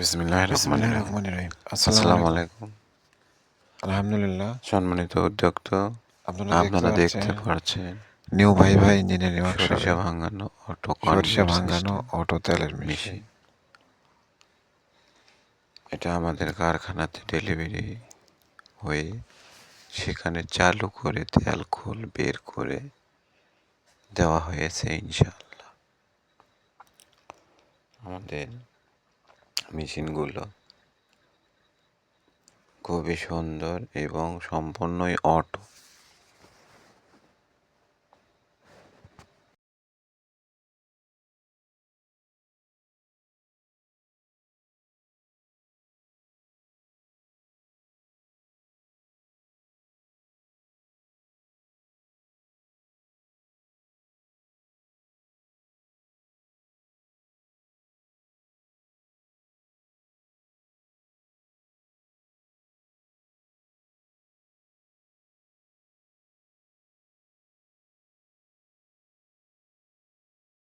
বিসমিল্লাহির রহমানির রহিম। রহিম। আসসালামু আলাইকুম। আলহামদুলিল্লাহ। সম্মানিত উদ্যোক্তা, আপনারা দেখতে পাচ্ছেন নিউ ভাই ইঞ্জিনিয়ারিং সরিষা ওয়ার্কশপে ভাঙানো অটো সরিষা কনভেট ভাঙানো সিস্টেম অটো তেলের মেশিন। মেশিন। এটা আমাদের কারখানাতে ডেলিভারি হয়ে সেখানে চালু করে তেল খোল বের করে দেওয়া হয়েছে ইনশাআল্লাহ। আমাদের মেশিনগুলো খুবই সুন্দর এবং সম্পূর্ণই অটো।